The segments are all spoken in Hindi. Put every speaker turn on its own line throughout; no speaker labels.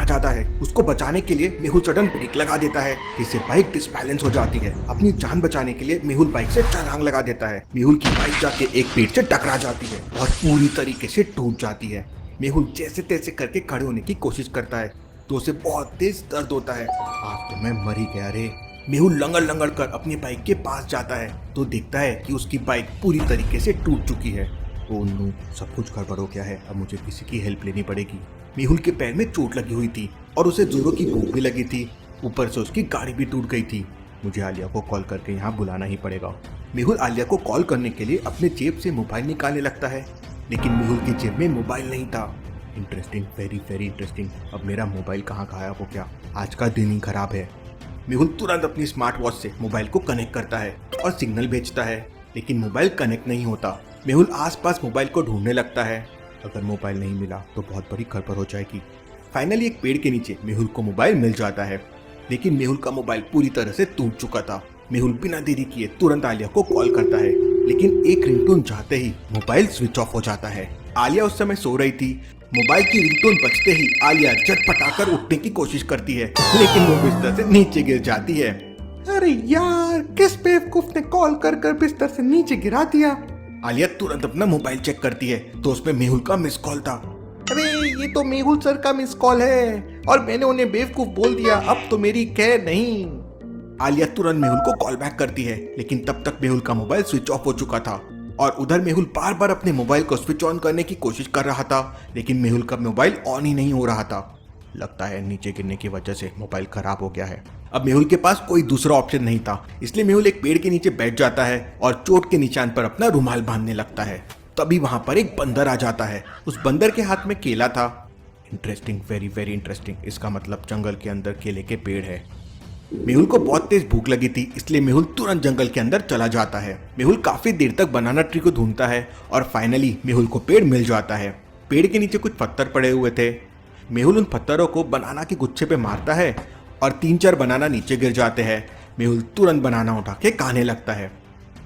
जाता है। उसको बचाने के लिए मेहुल सडन ब्रेक लगा देता है, जिससे बाइक डिसबैलेंस हो जाती है। अपनी जान बचाने के लिए मेहुल बाइक से छलांग लगा देता है। मेहुल की बाइक जाके एक पेड़ से टकरा जाती है और पूरी तरीके से टूट जाती है। मेहुल जैसे तैसे करके खड़े होने की कोशिश करता है तो उसे बहुत तेज दर्द होता है। आज तो मैं मर ही गया रे। मेहुल लंगड़ लंगड़ कर अपनी बाइक के पास जाता है तो देखता है कि उसकी बाइक पूरी तरीके से टूट चुकी है। ओह नो, सब कुछ गड़बड़ हो गया है। अब मुझे किसी की हेल्प लेनी पड़ेगी। मेहुल के पैर में चोट लगी हुई थी और उसे जोरों की भूख भी लगी थी। ऊपर से उसकी गाड़ी भी टूट गई थी। मुझे आलिया को कॉल करके यहाँ बुलाना ही पड़ेगा। मेहुल आलिया को कॉल करने के लिए अपने जेब से मोबाइल निकालने लगता है, लेकिन मेहुल की जेब में मोबाइल नहीं था। Interesting, very very interesting. अब मेरा मोबाइल कहाँ गायब हो गया? आज का दिन ही खराब है। मेहुल तुरंत अपनी स्मार्ट वॉच से मोबाइल को कनेक्ट करता है और सिग्नल भेजता है, लेकिन मोबाइल कनेक्ट नहीं होता। मेहुल आसपास मोबाइल को ढूंढने लगता है। अगर मोबाइल नहीं मिला तो बहुत बड़ी गड़बड़ हो जाएगी। फाइनली एक पेड़ के नीचे मेहुल को मोबाइल मिल जाता है, लेकिन मेहुल का मोबाइल पूरी तरह से टूट चुका था। मेहुल बिना देरी किए तुरंत आलिया को कॉल करता है, लेकिन एक रिंगटोन जाते ही मोबाइल स्विच ऑफ हो जाता है। आलिया उस समय सो रही थी। मोबाइल की रिंगटोन बजते ही आलिया झटपटाकर उठने की कोशिश करती है, लेकिन वो बिस्तर से नीचे गिर जाती है। अरे यार, किस बेवकूफ ने कॉल कर कर बिस्तर से नीचे गिरा दिया? आलिया तुरंत अपना मोबाइल चेक करती है तो उसमें मेहुल का मिस कॉल था। अरे ये तो मेहुल सर का मिस कॉल है और मैंने उन्हें बेवकूफ बोल दिया। अब तो मेरी खैर नहीं। आलिया तुरंत मेहुल को कॉल बैक करती है, लेकिन तब तक मेहुल का मोबाइल स्विच ऑफ हो चुका था और उधर मेहुल बार बार अपने मोबाइल को स्विच ऑन करने की कोशिश कर रहा था, लेकिन मेहुल का मोबाइल ऑन ही नहीं हो रहा था। लगता है नीचे गिरने की वजह से मोबाइल खराब हो गया है। अब मेहुल के पास कोई दूसरा ऑप्शन नहीं था, इसलिए मेहुल एक पेड़ के नीचे बैठ जाता है और चोट के निशान पर अपना रुमाल बांधने लगता है। तभी वहां पर एक बंदर आ जाता है। उस बंदर के हाथ में केला था। Interesting, very very interesting. इसका मतलब जंगल के अंदर केले के पेड़ है। मेहुल को बहुत तेज भूख लगी थी, इसलिए मेहुल तुरंत जंगल के अंदर चला जाता है। मेहुल काफी देर तक बनाना ट्री को ढूंढता है और फाइनली मेहुल को पेड़ मिल जाता है। पेड़ के नीचे कुछ पत्थर पड़े हुए थे। मेहुल उन पत्थरों को बनाना के गुच्छे पे मारता है और 3-4 बनाना नीचे गिर जाते हैं। मेहुल तुरंत बनाना उठा के खाने लगता है।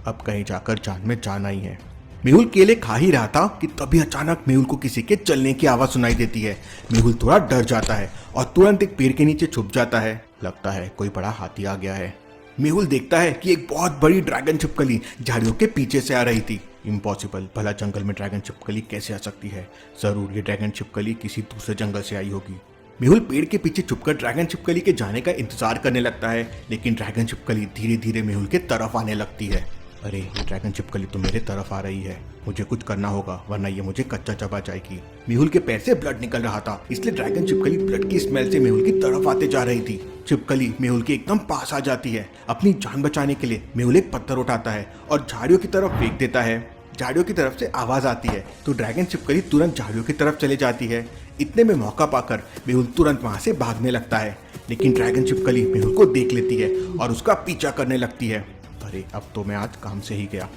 अब कहीं जाकर जान में जान आई है। मेहुल केले खा ही रहा था कि तभी अचानक मेहुल को किसी के चलने की आवाज सुनाई देती है। मेहुल थोड़ा डर जाता है और तुरंत एक पेड़ के नीचे छुप जाता है। लगता है कोई बड़ा हाथी आ गया है। मेहुल देखता है कि एक बहुत बड़ी ड्रैगन छिपकली झाड़ियों के पीछे से आ रही थी। इम्पॉसिबल, भला जंगल में ड्रैगन छिपकली कैसे आ सकती है? जरूर ये ड्रैगन छिपकली किसी दूसरे जंगल से आई होगी। मेहुल पेड़ के पीछे छुपकर ड्रैगन छिपकली के जाने का इंतजार करने लगता है, लेकिन ड्रैगन छिपकली धीरे धीरे मेहुल के तरफ आने लगती है। अरे ये ड्रैगन छिपकली तो मेरे तरफ आ रही है। मुझे कुछ करना होगा वरना ये मुझे कच्चा चबा जाएगी। मेहुल के पैर से ब्लड निकल रहा था, इसलिए ड्रैगन छिपकली ब्लड की स्मेल से मेहुल की तरफ आते जा रही थी। छिपकली मेहुल के एकदम पास आ जाती है। अपनी जान बचाने के लिए मेहुल एक पत्थर उठाता है और झाड़ियों की तरफ फेंक देता है। झाड़ियों की तरफ से आवाज आती है तो ड्रैगन छिपकली तुरंत झाड़ियों की तरफ चले जाती है। इतने में मौका पाकर मेहुल तुरंत वहां से भागने लगता है, लेकिन ड्रैगन छिपकली मेहुल को देख लेती है और उसका पीछा करने लगती है। अरे अब तो मैं आज काम से ही गया।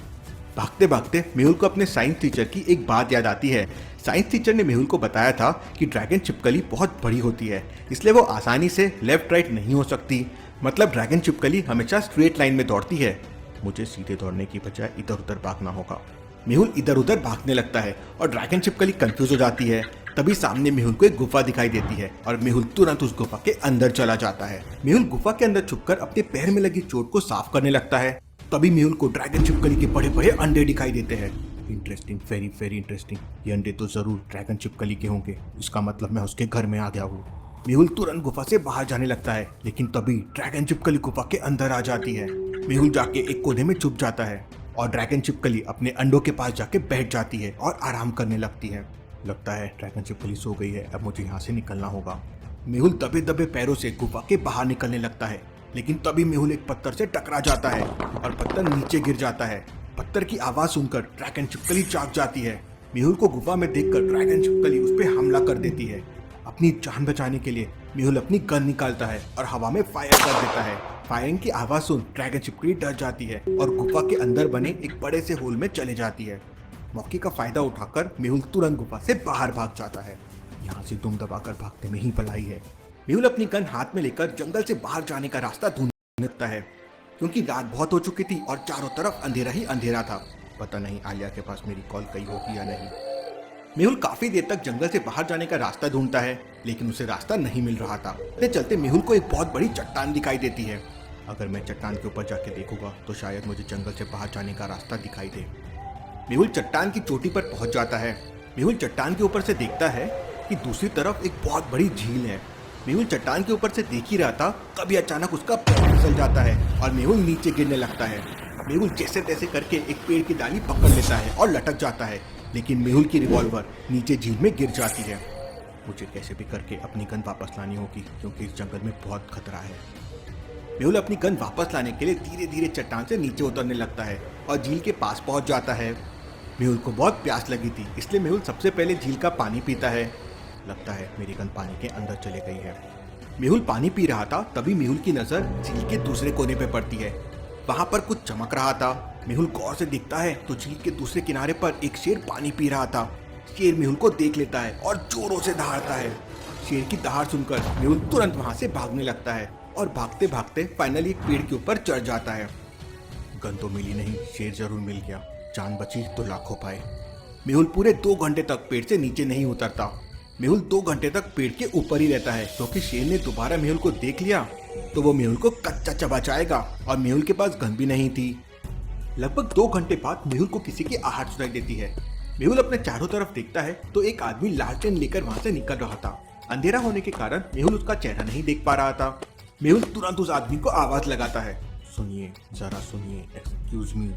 भागते भागते मेहुल को अपने साइंस टीचर की एक बात याद आती है। साइंस टीचर ने मेहुल को बताया था कि ड्रैगन छिपकली बहुत बड़ी होती है, इसलिए वो आसानी से लेफ्ट राइट नहीं हो सकती। मतलब ड्रैगन छिपकली हमेशा स्ट्रेट लाइन में दौड़ती है। मुझे सीधे दौड़ने की बजाय इधर उधर भागना होगा। मेहुल इधर उधर भागने लगता है और ड्रैगन छिपकली कंफ्यूज हो जाती है। तभी सामने मेहुल को एक गुफा दिखाई देती है और मेहुल तुरंत उस गुफा के अंदर चला जाता है। मेहुल गुफा के अंदर छुपकर अपने पैर में लगी चोट को साफ करने लगता है। तभी मेहुल को ड्रैगन छिपकली के बड़े बड़े अंडे दिखाई देते हैं। Interesting, very very interesting. ये अंडे तो जरूर ड्रैगन छिपकली के होंगे। इसका मतलब मैं उसके घर में आ गया हूँ। मेहुल तुरंत गुफा से बाहर जाने लगता है, लेकिन तभी ड्रैगन छिपकली गुफा के अंदर आ जाती है। मेहुल जाके एक कोने में छुप जाता है और ड्रैगन छिपकली अपने अंडों के पास जाके बैठ जाती है और आराम करने लगती है। लगता है ड्रैगन छिपकली सो गई है। अब मुझे यहाँ से निकलना होगा। मेहुल दबे दबे पैरों से गुफा के बाहर निकलने लगता है, लेकिन तभी मेहुल एक पत्थर से टकरा जाता है और पत्थर नीचे गिर जाता है। पत्थर की आवाज सुनकर ड्रैगन छिपकली जाग जाती है। मेहुल को गुफा में देखकर ड्रैगन छिपकली उस पर हमला कर देती है। अपनी जान बचाने के लिए मेहुल अपनी गन निकालता है और हवा में फायर कर देता है। फायरिंग की आवाज सुन ड्रैगन छिपकली डर जाती है और गुफा के अंदर बने एक बड़े से होल में चले जाती है। मौके का फायदा उठाकर मेहुल तुरंत गुफा से बाहर भाग जाता है। यहाँ से दुम दबाकर भागते में ही भलाई है। मेहुल अपनी गन हाथ में लेकर जंगल से बाहर जाने का रास्ता ढूंढने लगता है, क्योंकि रात बहुत हो चुकी थी और चारों तरफ अंधेरा ही अंधेरा था। पता नहीं आलिया के पास मेरी कॉल गई होगी या नहीं। मेहुल काफी देर तक जंगल से बाहर जाने का रास्ता ढूंढता है, लेकिन उसे रास्ता नहीं मिल रहा था। इतने चलते मेहुल को एक बहुत बड़ी चट्टान दिखाई देती है। अगर मैं चट्टान के ऊपर जाके देखूंगा तो शायद मुझे जंगल से बाहर जाने का रास्ता दिखाई दे। मेहुल चट्टान की चोटी पर पहुंच जाता है। मेहुल चट्टान के ऊपर से देखता है कि दूसरी तरफ एक बहुत बड़ी झील है। मेहुल चट्टान के ऊपर से देख ही रहा था, तभी अचानक उसका पैर फिसल जाता है और मेहुल नीचे गिरने लगता है। मेहुल जैसे तैसे करके एक पेड़ की डाली पकड़ लेता है और लटक जाता है, लेकिन मेहुल की रिवॉल्वर नीचे झील में गिर जाती है। मुझे कैसे भी करके अपनी गन वापस लानी होगी, क्योंकि इस जंगल में बहुत खतरा है। मेहुल अपनी गन वापस लाने के लिए धीरे धीरे चट्टान से नीचे उतरने लगता है और झील के पास पहुंच जाता है। मेहुल को बहुत प्यास लगी थी, इसलिए मेहुल सबसे पहले झील का पानी पीता है। लगता है मेरी गन पानी के अंदर चली गई है। मेहुल पानी पी रहा था, तभी मेहुल की नजर झील के दूसरे कोने पे पड़ती है। वहां पर कुछ चमक रहा था। मेहुल गौर से दिखता है तो झील के दूसरे किनारे पर एक शेर पानी पी रहा था। शेर मेहुल को देख लेता है और जोरों से दहाड़ता है। शेर की दहाड़ सुनकर मेहुल तुरंत वहां से भागने लगता है और भागते भागते फाइनली एक पेड़ के ऊपर चढ़ जाता है। गन तो मिली नहीं, शेर जरूर मिल गया। जान बची तो लाखों पाए। मेहुल पूरे 2 घंटे तक पेड़ से नीचे नहीं उतरता। मेहुल 2 घंटे तक पेड़ के ऊपर ही रहता है, क्योंकि शेर ने दोबारा मेहुल को देख लिया तो वो मेहुल को कच्चा चबा जाएगा और मेहुल के पास गन भी नहीं थी। लगभग 2 घंटे बाद मेहुल को किसी की आहट सुनाई देती है। मेहुल अपने चारों तरफ देखता है तो एक आदमी लालटेन लेकर वहां से निकल रहा था। अंधेरा होने के कारण मेहुल उसका चेहरा नहीं देख पा रहा था। मेहुल तुरंत उस आदमी को आवाज लगाता है, सुनिए, जरा सुनिए, एक्सक्यूज मी।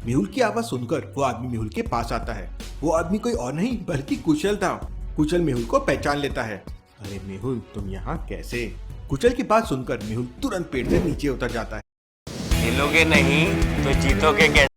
मेहुल की आवाज सुनकर वो आदमी मेहुल के पास आता है। वो आदमी कोई और नहीं बल्कि कुशल था। कुशल मेहुल को पहचान लेता है। अरे मेहुल, तुम यहाँ कैसे? कुशल की बात सुनकर मेहुल तुरंत पेड़ से नीचे उतर जाता है।
खेलोगे नहीं तो जीतोगे कैसे?